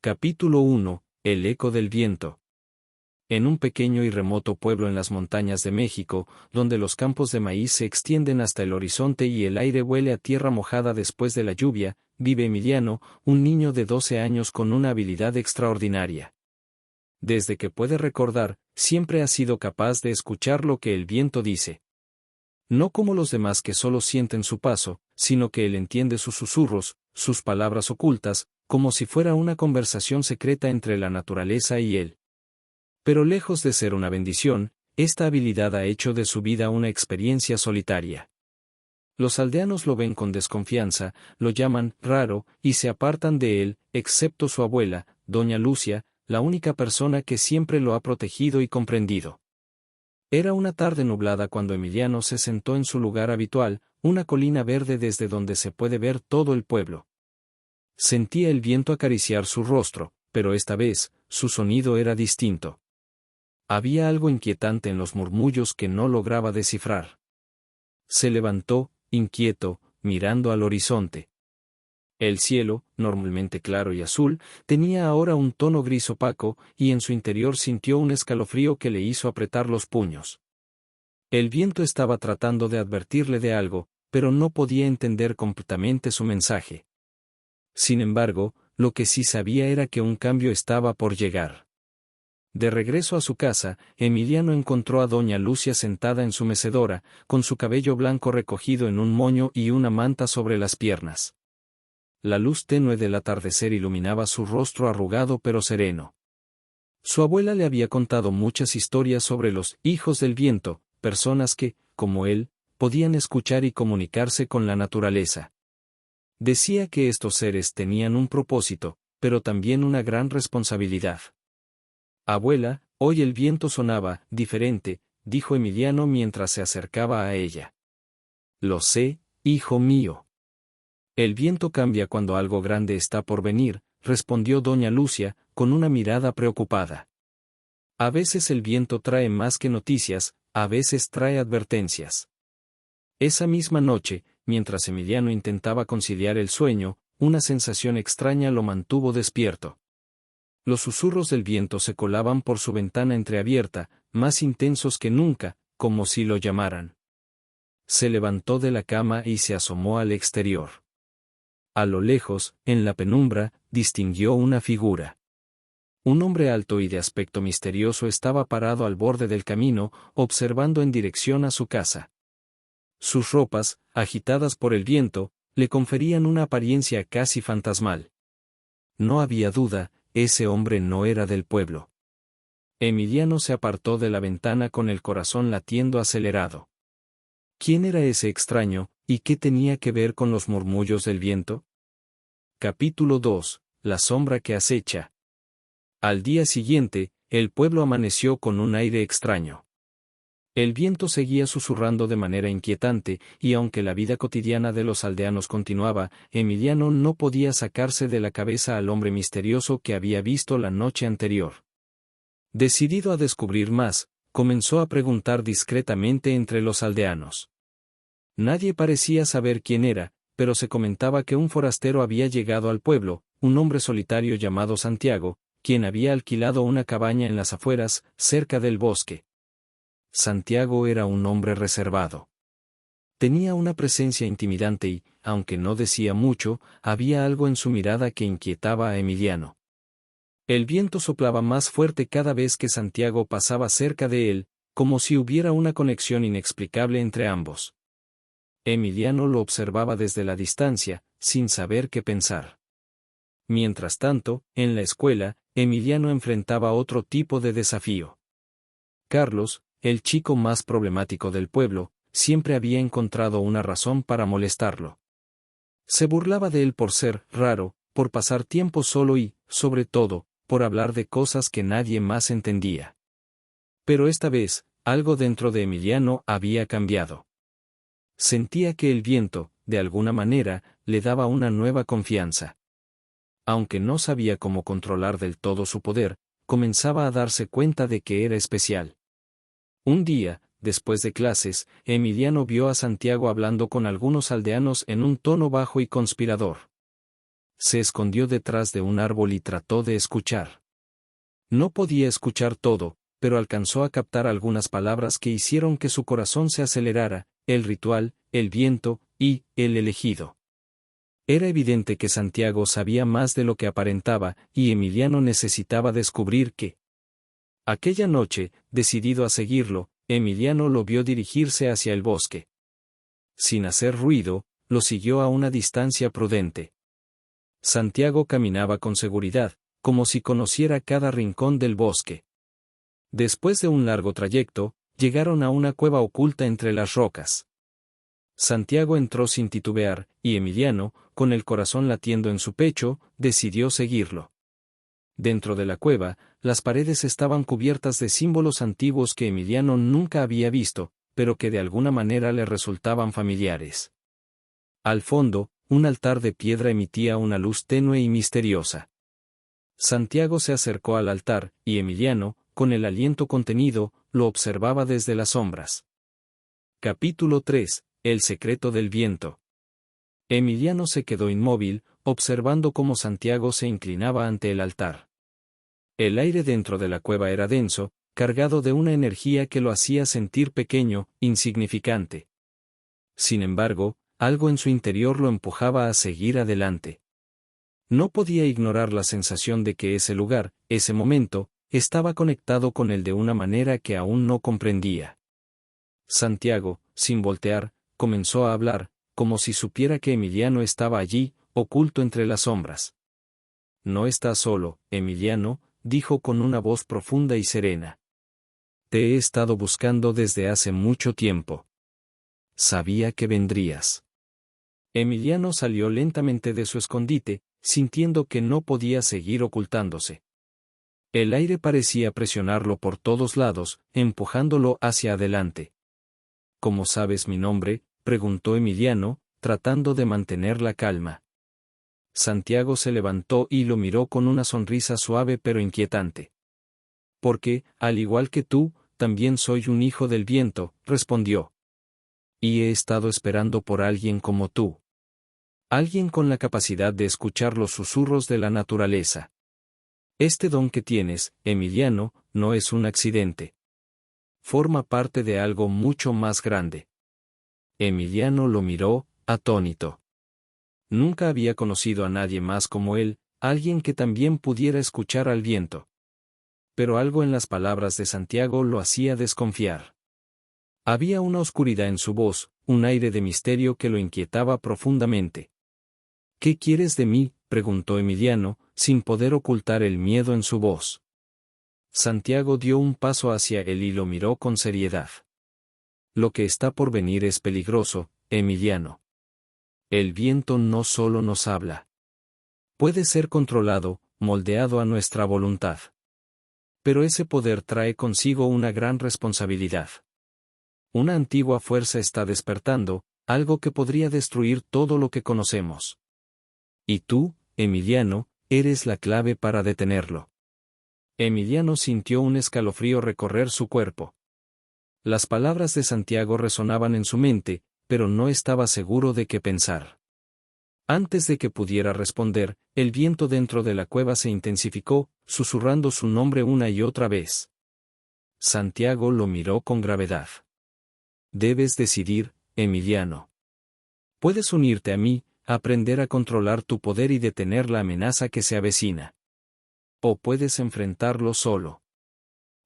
Capítulo 1. El eco del viento. En un pequeño y remoto pueblo en las montañas de México, donde los campos de maíz se extienden hasta el horizonte y el aire huele a tierra mojada después de la lluvia, vive Emiliano, un niño de 12 años con una habilidad extraordinaria. Desde que puede recordar, siempre ha sido capaz de escuchar lo que el viento dice. No como los demás que solo sienten su paso, sino que él entiende sus susurros, sus palabras ocultas, como si fuera una conversación secreta entre la naturaleza y él. Pero lejos de ser una bendición, esta habilidad ha hecho de su vida una experiencia solitaria. Los aldeanos lo ven con desconfianza, lo llaman raro, y se apartan de él, excepto su abuela, doña Lucia, la única persona que siempre lo ha protegido y comprendido. Era una tarde nublada cuando Emiliano se sentó en su lugar habitual, una colina verde desde donde se puede ver todo el pueblo. Sentía el viento acariciar su rostro, pero esta vez, su sonido era distinto. Había algo inquietante en los murmullos que no lograba descifrar. Se levantó, inquieto, mirando al horizonte. El cielo, normalmente claro y azul, tenía ahora un tono gris opaco, y en su interior sintió un escalofrío que le hizo apretar los puños. El viento estaba tratando de advertirle de algo, pero no podía entender completamente su mensaje. Sin embargo, lo que sí sabía era que un cambio estaba por llegar. De regreso a su casa, Emiliano encontró a doña Lucia sentada en su mecedora, con su cabello blanco recogido en un moño y una manta sobre las piernas. La luz tenue del atardecer iluminaba su rostro arrugado pero sereno. Su abuela le había contado muchas historias sobre los hijos del viento, personas que, como él, podían escuchar y comunicarse con la naturaleza. Decía que estos seres tenían un propósito, pero también una gran responsabilidad. Abuela, hoy el viento sonaba diferente, dijo Emiliano mientras se acercaba a ella. Lo sé, hijo mío. El viento cambia cuando algo grande está por venir, respondió doña Lucia, con una mirada preocupada. A veces el viento trae más que noticias, a veces trae advertencias. Esa misma noche, mientras Emiliano intentaba conciliar el sueño, una sensación extraña lo mantuvo despierto. Los susurros del viento se colaban por su ventana entreabierta, más intensos que nunca, como si lo llamaran. Se levantó de la cama y se asomó al exterior. A lo lejos, en la penumbra, distinguió una figura. Un hombre alto y de aspecto misterioso estaba parado al borde del camino, observando en dirección a su casa. Sus ropas, agitadas por el viento, le conferían una apariencia casi fantasmal. No había duda, ese hombre no era del pueblo. Emiliano se apartó de la ventana con el corazón latiendo acelerado. ¿Quién era ese extraño, y qué tenía que ver con los murmullos del viento? Capítulo 2. La sombra que acecha. Al día siguiente, el pueblo amaneció con un aire extraño. El viento seguía susurrando de manera inquietante, y aunque la vida cotidiana de los aldeanos continuaba, Emiliano no podía sacarse de la cabeza al hombre misterioso que había visto la noche anterior. Decidido a descubrir más, comenzó a preguntar discretamente entre los aldeanos. Nadie parecía saber quién era, pero se comentaba que un forastero había llegado al pueblo, un hombre solitario llamado Santiago, quien había alquilado una cabaña en las afueras, cerca del bosque. Santiago era un hombre reservado. Tenía una presencia intimidante y, aunque no decía mucho, había algo en su mirada que inquietaba a Emiliano. El viento soplaba más fuerte cada vez que Santiago pasaba cerca de él, como si hubiera una conexión inexplicable entre ambos. Emiliano lo observaba desde la distancia, sin saber qué pensar. Mientras tanto, en la escuela, Emiliano enfrentaba otro tipo de desafío. Carlos, el chico más problemático del pueblo, siempre había encontrado una razón para molestarlo. Se burlaba de él por ser raro, por pasar tiempo solo y, sobre todo, por hablar de cosas que nadie más entendía. Pero esta vez, algo dentro de Emiliano había cambiado. Sentía que el viento, de alguna manera, le daba una nueva confianza. Aunque no sabía cómo controlar del todo su poder, comenzaba a darse cuenta de que era especial. Un día, después de clases, Emiliano vio a Santiago hablando con algunos aldeanos en un tono bajo y conspirador. Se escondió detrás de un árbol y trató de escuchar. No podía escuchar todo, pero alcanzó a captar algunas palabras que hicieron que su corazón se acelerara: el ritual, el viento, y el elegido. Era evidente que Santiago sabía más de lo que aparentaba, y Emiliano necesitaba descubrir qué. Aquella noche, decidido a seguirlo, Emiliano lo vio dirigirse hacia el bosque. Sin hacer ruido, lo siguió a una distancia prudente. Santiago caminaba con seguridad, como si conociera cada rincón del bosque. Después de un largo trayecto, llegaron a una cueva oculta entre las rocas. Santiago entró sin titubear, y Emiliano, con el corazón latiendo en su pecho, decidió seguirlo. Dentro de la cueva, las paredes estaban cubiertas de símbolos antiguos que Emiliano nunca había visto, pero que de alguna manera le resultaban familiares. Al fondo, un altar de piedra emitía una luz tenue y misteriosa. Santiago se acercó al altar, y Emiliano, con el aliento contenido, lo observaba desde las sombras. Capítulo 3. El secreto del viento. Emiliano se quedó inmóvil, observando cómo Santiago se inclinaba ante el altar. El aire dentro de la cueva era denso, cargado de una energía que lo hacía sentir pequeño, insignificante. Sin embargo, algo en su interior lo empujaba a seguir adelante. No podía ignorar la sensación de que ese lugar, ese momento, estaba conectado con él de una manera que aún no comprendía. Santiago, sin voltear, comenzó a hablar, como si supiera que Emiliano estaba allí, oculto entre las sombras. «No estás solo, Emiliano», dijo con una voz profunda y serena. «Te he estado buscando desde hace mucho tiempo. Sabía que vendrías». Emiliano salió lentamente de su escondite, sintiendo que no podía seguir ocultándose. El aire parecía presionarlo por todos lados, empujándolo hacia adelante. «¿Cómo sabes mi nombre?», preguntó Emiliano, tratando de mantener la calma. Santiago se levantó y lo miró con una sonrisa suave pero inquietante. «Porque, al igual que tú, también soy un hijo del viento», respondió. «Y he estado esperando por alguien como tú. Alguien con la capacidad de escuchar los susurros de la naturaleza. Este don que tienes, Emiliano, no es un accidente. Forma parte de algo mucho más grande». Emiliano lo miró, atónito. Nunca había conocido a nadie más como él, alguien que también pudiera escuchar al viento. Pero algo en las palabras de Santiago lo hacía desconfiar. Había una oscuridad en su voz, un aire de misterio que lo inquietaba profundamente. «¿Qué quieres de mí?», preguntó Emiliano, sin poder ocultar el miedo en su voz. Santiago dio un paso hacia él y lo miró con seriedad. «Lo que está por venir es peligroso, Emiliano. El viento no solo nos habla. Puede ser controlado, moldeado a nuestra voluntad. Pero ese poder trae consigo una gran responsabilidad. Una antigua fuerza está despertando, algo que podría destruir todo lo que conocemos. Y tú, Emiliano, eres la clave para detenerlo». Emiliano sintió un escalofrío recorrer su cuerpo. Las palabras de Santiago resonaban en su mente, pero no estaba seguro de qué pensar. Antes de que pudiera responder, el viento dentro de la cueva se intensificó, susurrando su nombre una y otra vez. Santiago lo miró con gravedad. «Debes decidir, Emiliano. Puedes unirte a mí, aprender a controlar tu poder y detener la amenaza que se avecina. O puedes enfrentarlo solo.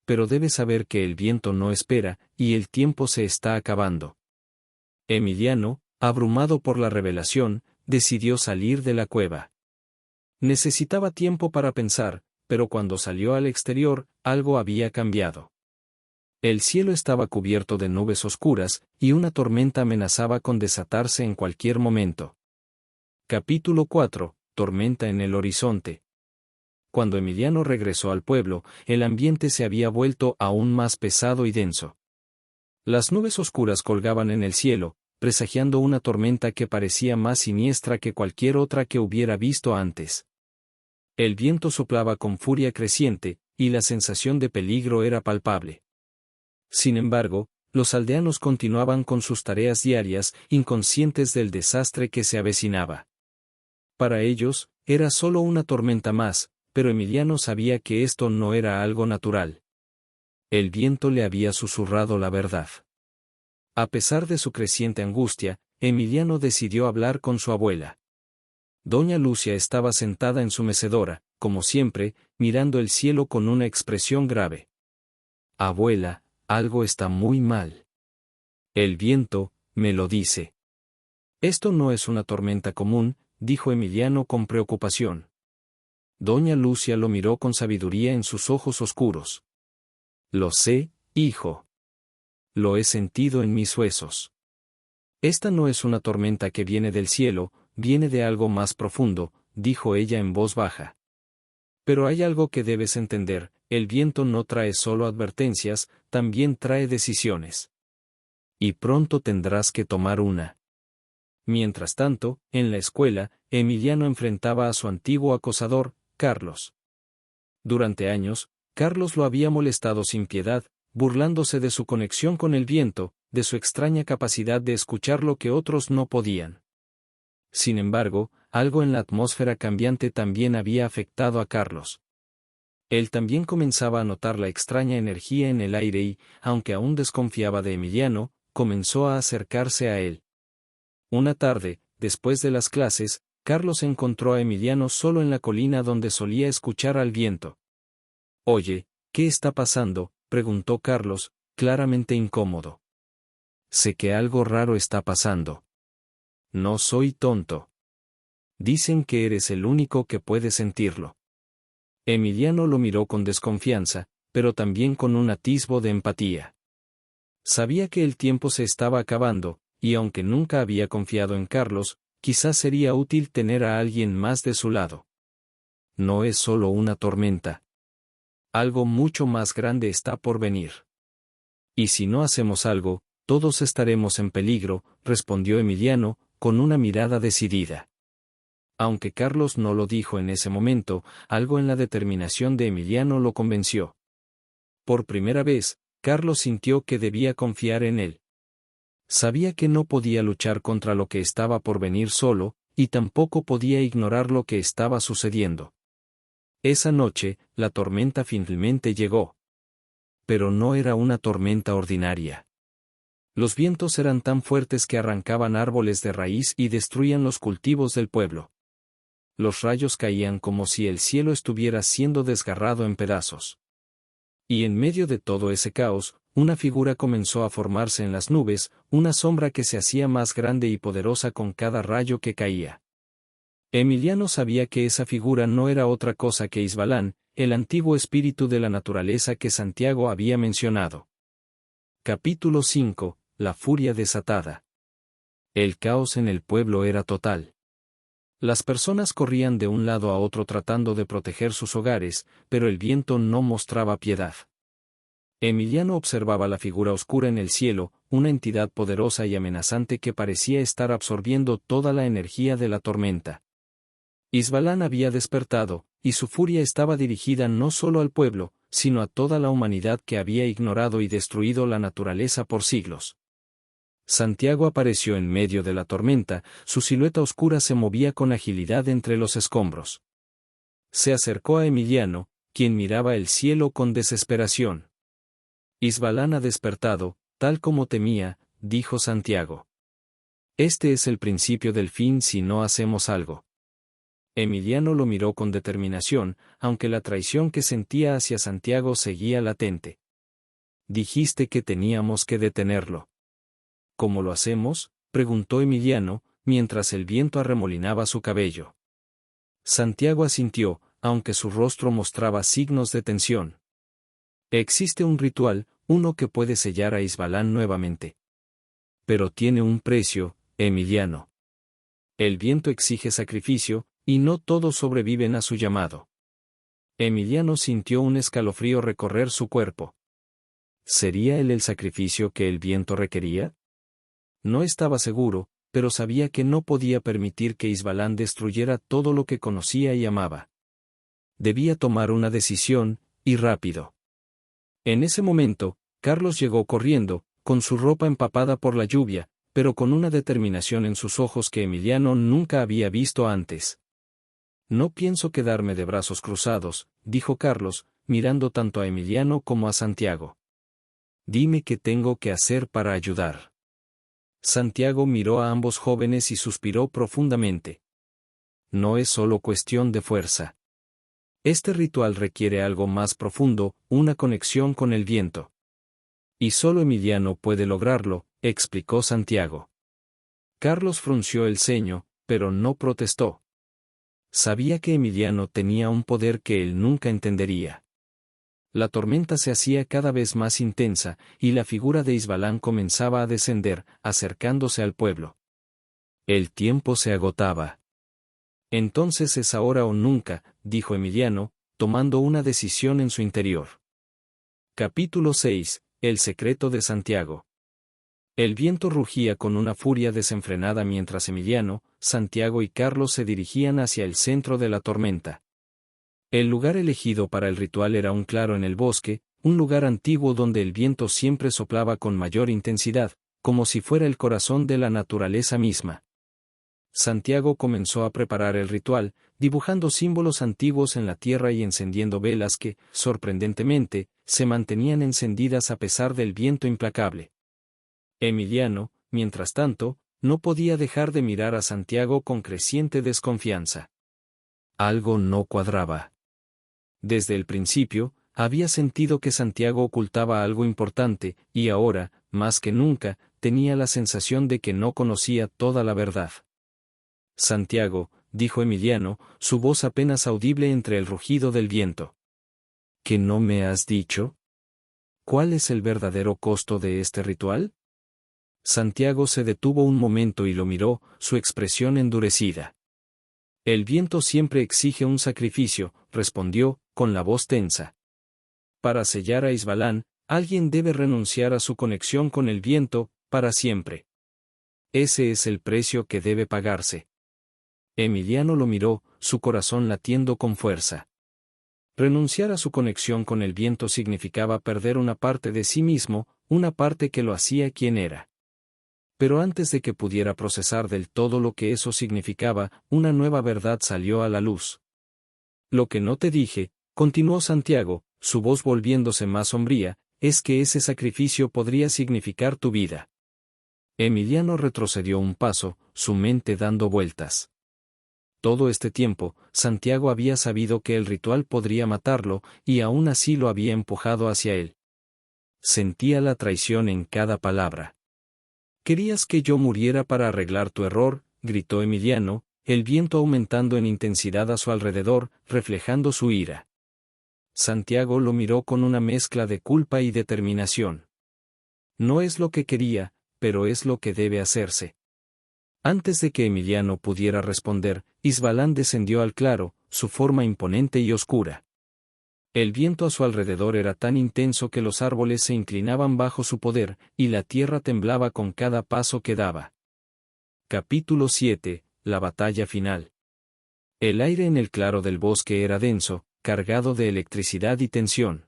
Pero debes saber que el viento no espera, y el tiempo se está acabando». Emiliano, abrumado por la revelación, decidió salir de la cueva. Necesitaba tiempo para pensar, pero cuando salió al exterior, algo había cambiado. El cielo estaba cubierto de nubes oscuras, y una tormenta amenazaba con desatarse en cualquier momento. Capítulo 4. Tormenta en el horizonte. Cuando Emiliano regresó al pueblo, el ambiente se había vuelto aún más pesado y denso. Las nubes oscuras colgaban en el cielo, presagiando una tormenta que parecía más siniestra que cualquier otra que hubiera visto antes. El viento soplaba con furia creciente, y la sensación de peligro era palpable. Sin embargo, los aldeanos continuaban con sus tareas diarias, inconscientes del desastre que se avecinaba. Para ellos, era solo una tormenta más, pero Emiliano sabía que esto no era algo natural. El viento le había susurrado la verdad. A pesar de su creciente angustia, Emiliano decidió hablar con su abuela. Doña Lucia estaba sentada en su mecedora, como siempre, mirando el cielo con una expresión grave. Abuela, algo está muy mal. El viento, me lo dice. Esto no es una tormenta común, dijo Emiliano con preocupación. Doña Lucia lo miró con sabiduría en sus ojos oscuros. Lo sé, hijo. Lo he sentido en mis huesos. Esta no es una tormenta que viene del cielo, viene de algo más profundo, dijo ella en voz baja. Pero hay algo que debes entender, el viento no trae solo advertencias, también trae decisiones. Y pronto tendrás que tomar una. Mientras tanto, en la escuela, Emiliano enfrentaba a su antiguo acosador, Carlos. Durante años, Carlos lo había molestado sin piedad, burlándose de su conexión con el viento, de su extraña capacidad de escuchar lo que otros no podían. Sin embargo, algo en la atmósfera cambiante también había afectado a Carlos. Él también comenzaba a notar la extraña energía en el aire y, aunque aún desconfiaba de Emiliano, comenzó a acercarse a él. Una tarde, después de las clases, Carlos encontró a Emiliano solo en la colina donde solía escuchar al viento. Oye, ¿qué está pasando?, preguntó Carlos, claramente incómodo. Sé que algo raro está pasando. No soy tonto. Dicen que eres el único que puede sentirlo. Emiliano lo miró con desconfianza, pero también con un atisbo de empatía. Sabía que el tiempo se estaba acabando, y aunque nunca había confiado en Carlos, quizás sería útil tener a alguien más de su lado. No es solo una tormenta. Algo mucho más grande está por venir. Y si no hacemos algo, todos estaremos en peligro, respondió Emiliano, con una mirada decidida. Aunque Carlos no lo dijo en ese momento, algo en la determinación de Emiliano lo convenció. Por primera vez, Carlos sintió que debía confiar en él. Sabía que no podía luchar contra lo que estaba por venir solo, y tampoco podía ignorar lo que estaba sucediendo. Esa noche, la tormenta finalmente llegó. Pero no era una tormenta ordinaria. Los vientos eran tan fuertes que arrancaban árboles de raíz y destruían los cultivos del pueblo. Los rayos caían como si el cielo estuviera siendo desgarrado en pedazos. Y en medio de todo ese caos, una figura comenzó a formarse en las nubes, una sombra que se hacía más grande y poderosa con cada rayo que caía. Emiliano sabía que esa figura no era otra cosa que Isbalán, el antiguo espíritu de la naturaleza que Santiago había mencionado. Capítulo 5. La furia desatada. El caos en el pueblo era total. Las personas corrían de un lado a otro tratando de proteger sus hogares, pero el viento no mostraba piedad. Emiliano observaba la figura oscura en el cielo, una entidad poderosa y amenazante que parecía estar absorbiendo toda la energía de la tormenta. Isbalán había despertado, y su furia estaba dirigida no solo al pueblo, sino a toda la humanidad que había ignorado y destruido la naturaleza por siglos. Santiago apareció en medio de la tormenta, su silueta oscura se movía con agilidad entre los escombros. Se acercó a Emiliano, quien miraba el cielo con desesperación. Isbalán ha despertado, tal como temía, dijo Santiago. Este es el principio del fin si no hacemos algo. Emiliano lo miró con determinación, aunque la traición que sentía hacia Santiago seguía latente. Dijiste que teníamos que detenerlo. ¿Cómo lo hacemos?, preguntó Emiliano, mientras el viento arremolinaba su cabello. Santiago asintió, aunque su rostro mostraba signos de tensión. Existe un ritual, uno que puede sellar a Isbalán nuevamente. Pero tiene un precio, Emiliano. El viento exige sacrificio, y no todos sobreviven a su llamado. Emiliano sintió un escalofrío recorrer su cuerpo. ¿Sería él el sacrificio que el viento requería? No estaba seguro, pero sabía que no podía permitir que Isbalán destruyera todo lo que conocía y amaba. Debía tomar una decisión, y rápido. En ese momento, Carlos llegó corriendo, con su ropa empapada por la lluvia, pero con una determinación en sus ojos que Emiliano nunca había visto antes. No pienso quedarme de brazos cruzados, dijo Carlos, mirando tanto a Emiliano como a Santiago. Dime qué tengo que hacer para ayudar. Santiago miró a ambos jóvenes y suspiró profundamente. No es solo cuestión de fuerza. Este ritual requiere algo más profundo, una conexión con el viento. Y solo Emiliano puede lograrlo, explicó Santiago. Carlos frunció el ceño, pero no protestó. Sabía que Emiliano tenía un poder que él nunca entendería. La tormenta se hacía cada vez más intensa, y la figura de Isbalán comenzaba a descender, acercándose al pueblo. El tiempo se agotaba. Entonces es ahora o nunca, dijo Emiliano, tomando una decisión en su interior. Capítulo 6. El secreto de Santiago. El viento rugía con una furia desenfrenada mientras Emiliano, Santiago y Carlos se dirigían hacia el centro de la tormenta. El lugar elegido para el ritual era un claro en el bosque, un lugar antiguo donde el viento siempre soplaba con mayor intensidad, como si fuera el corazón de la naturaleza misma. Santiago comenzó a preparar el ritual, dibujando símbolos antiguos en la tierra y encendiendo velas que, sorprendentemente, se mantenían encendidas a pesar del viento implacable. Emiliano, mientras tanto, no podía dejar de mirar a Santiago con creciente desconfianza. Algo no cuadraba. Desde el principio, había sentido que Santiago ocultaba algo importante, y ahora, más que nunca, tenía la sensación de que no conocía toda la verdad. Santiago, dijo Emiliano, su voz apenas audible entre el rugido del viento. ¿Qué no me has dicho? ¿Cuál es el verdadero costo de este ritual? Santiago se detuvo un momento y lo miró, su expresión endurecida. El viento siempre exige un sacrificio, respondió, con la voz tensa. Para sellar a Isbalán, alguien debe renunciar a su conexión con el viento, para siempre. Ese es el precio que debe pagarse. Emiliano lo miró, su corazón latiendo con fuerza. Renunciar a su conexión con el viento significaba perder una parte de sí mismo, una parte que lo hacía quien era. Pero antes de que pudiera procesar del todo lo que eso significaba, una nueva verdad salió a la luz. Lo que no te dije, continuó Santiago, su voz volviéndose más sombría, es que ese sacrificio podría significar tu vida. Emiliano retrocedió un paso, su mente dando vueltas. Todo este tiempo, Santiago había sabido que el ritual podría matarlo, y aún así lo había empujado hacia él. Sentía la traición en cada palabra. «¿Querías que yo muriera para arreglar tu error?», gritó Emiliano, el viento aumentando en intensidad a su alrededor, reflejando su ira. Santiago lo miró con una mezcla de culpa y determinación. No es lo que quería, pero es lo que debe hacerse. Antes de que Emiliano pudiera responder, Isbalán descendió al claro, su forma imponente y oscura. El viento a su alrededor era tan intenso que los árboles se inclinaban bajo su poder, y la tierra temblaba con cada paso que daba. Capítulo 7. La batalla final. El aire en el claro del bosque era denso, cargado de electricidad y tensión.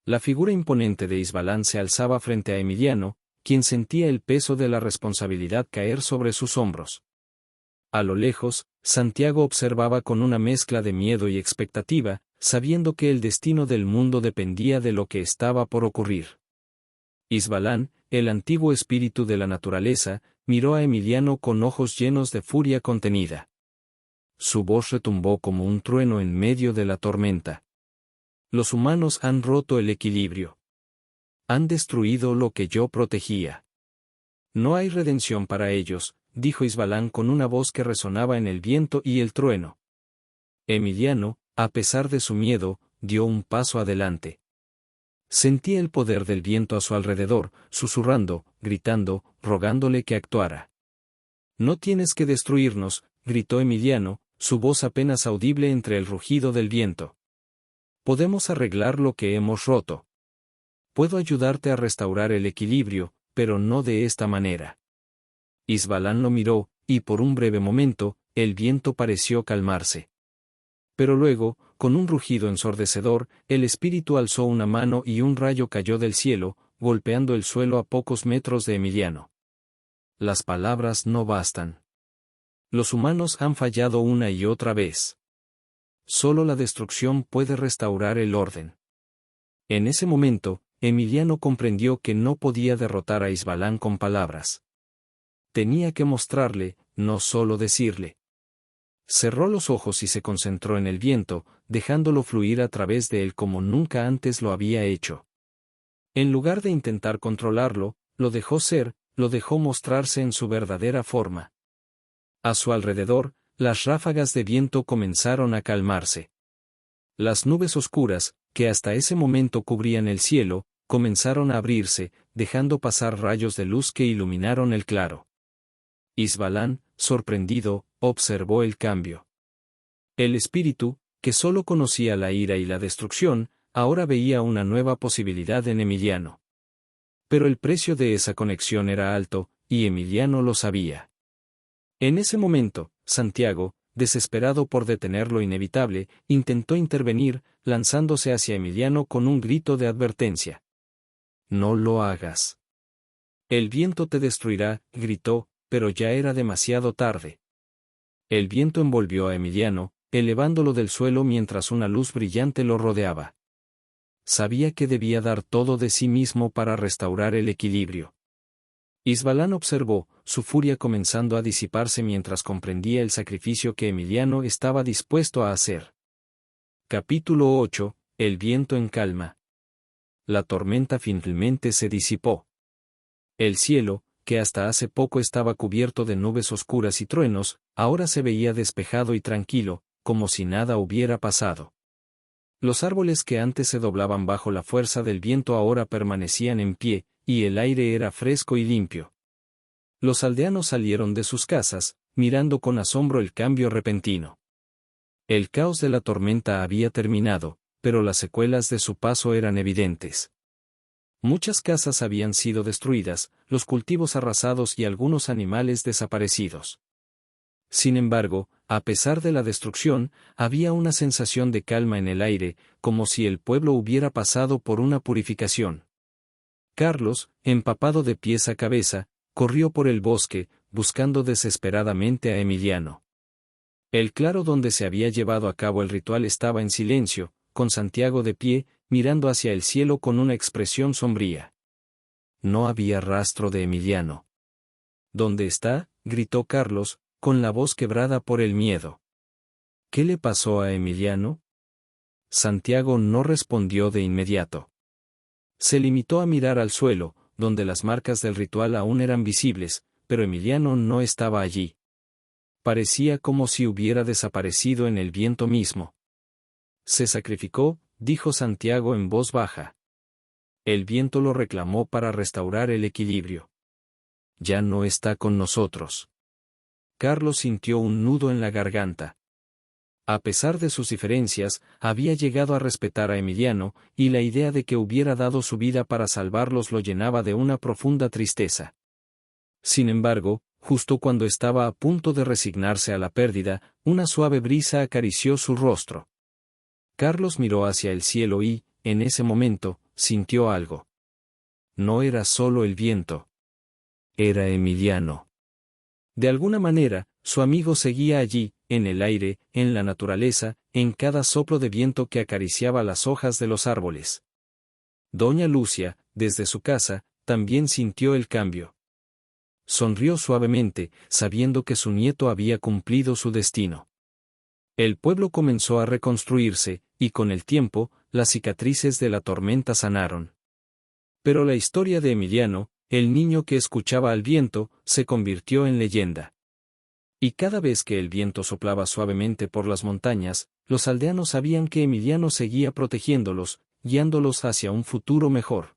La figura imponente de Isbalán se alzaba frente a Emiliano, quien sentía el peso de la responsabilidad caer sobre sus hombros. A lo lejos, Santiago observaba con una mezcla de miedo y expectativa, sabiendo que el destino del mundo dependía de lo que estaba por ocurrir. Isbalán, el antiguo espíritu de la naturaleza, miró a Emiliano con ojos llenos de furia contenida. Su voz retumbó como un trueno en medio de la tormenta. Los humanos han roto el equilibrio. Han destruido lo que yo protegía. No hay redención para ellos, dijo Isbalán con una voz que resonaba en el viento y el trueno. Emiliano, a pesar de su miedo, dio un paso adelante. Sentía el poder del viento a su alrededor, susurrando, gritando, rogándole que actuara. «No tienes que destruirnos», gritó Emiliano, su voz apenas audible entre el rugido del viento. «Podemos arreglar lo que hemos roto. Puedo ayudarte a restaurar el equilibrio, pero no de esta manera». Isbalán lo miró, y por un breve momento, el viento pareció calmarse. Pero luego, con un rugido ensordecedor, el espíritu alzó una mano y un rayo cayó del cielo, golpeando el suelo a pocos metros de Emiliano. Las palabras no bastan. Los humanos han fallado una y otra vez. Solo la destrucción puede restaurar el orden. En ese momento, Emiliano comprendió que no podía derrotar a Isbalán con palabras. Tenía que mostrarle, no solo decirle. Cerró los ojos y se concentró en el viento, dejándolo fluir a través de él como nunca antes lo había hecho. En lugar de intentar controlarlo, lo dejó ser, lo dejó mostrarse en su verdadera forma. A su alrededor, las ráfagas de viento comenzaron a calmarse. Las nubes oscuras, que hasta ese momento cubrían el cielo, comenzaron a abrirse, dejando pasar rayos de luz que iluminaron el claro. Isbalán, sorprendido, observó el cambio. El espíritu, que solo conocía la ira y la destrucción, ahora veía una nueva posibilidad en Emiliano. Pero el precio de esa conexión era alto, y Emiliano lo sabía. En ese momento, Santiago, desesperado por detener lo inevitable, intentó intervenir, lanzándose hacia Emiliano con un grito de advertencia. «No lo hagas. El viento te destruirá», gritó, pero ya era demasiado tarde. El viento envolvió a Emiliano, elevándolo del suelo mientras una luz brillante lo rodeaba. Sabía que debía dar todo de sí mismo para restaurar el equilibrio. Isbalán observó, su furia comenzando a disiparse mientras comprendía el sacrificio que Emiliano estaba dispuesto a hacer. Capítulo 8. El viento en calma. La tormenta finalmente se disipó. El cielo, que hasta hace poco estaba cubierto de nubes oscuras y truenos, ahora se veía despejado y tranquilo, como si nada hubiera pasado. Los árboles que antes se doblaban bajo la fuerza del viento ahora permanecían en pie, y el aire era fresco y limpio. Los aldeanos salieron de sus casas, mirando con asombro el cambio repentino. El caos de la tormenta había terminado, pero las secuelas de su paso eran evidentes. Muchas casas habían sido destruidas, los cultivos arrasados y algunos animales desaparecidos. Sin embargo, a pesar de la destrucción, había una sensación de calma en el aire, como si el pueblo hubiera pasado por una purificación. Carlos, empapado de pies a cabeza, corrió por el bosque, buscando desesperadamente a Emiliano. El claro donde se había llevado a cabo el ritual estaba en silencio, con Santiago de pie, mirando hacia el cielo con una expresión sombría. No había rastro de Emiliano. «¿Dónde está?», gritó Carlos, con la voz quebrada por el miedo. «¿Qué le pasó a Emiliano?». Santiago no respondió de inmediato. Se limitó a mirar al suelo, donde las marcas del ritual aún eran visibles, pero Emiliano no estaba allí. Parecía como si hubiera desaparecido en el viento mismo. «Se sacrificó», dijo Santiago en voz baja. «El viento lo reclamó para restaurar el equilibrio. Ya no está con nosotros». Carlos sintió un nudo en la garganta. A pesar de sus diferencias, había llegado a respetar a Emiliano, y la idea de que hubiera dado su vida para salvarlos lo llenaba de una profunda tristeza. Sin embargo, justo cuando estaba a punto de resignarse a la pérdida, una suave brisa acarició su rostro. Carlos miró hacia el cielo y, en ese momento, sintió algo. No era solo el viento. Era Emiliano. De alguna manera, su amigo seguía allí, en el aire, en la naturaleza, en cada soplo de viento que acariciaba las hojas de los árboles. Doña Lucia, desde su casa, también sintió el cambio. Sonrió suavemente, sabiendo que su nieto había cumplido su destino. El pueblo comenzó a reconstruirse, y con el tiempo, las cicatrices de la tormenta sanaron. Pero la historia de Emiliano, el niño que escuchaba al viento, se convirtió en leyenda. Y cada vez que el viento soplaba suavemente por las montañas, los aldeanos sabían que Emiliano seguía protegiéndolos, guiándolos hacia un futuro mejor.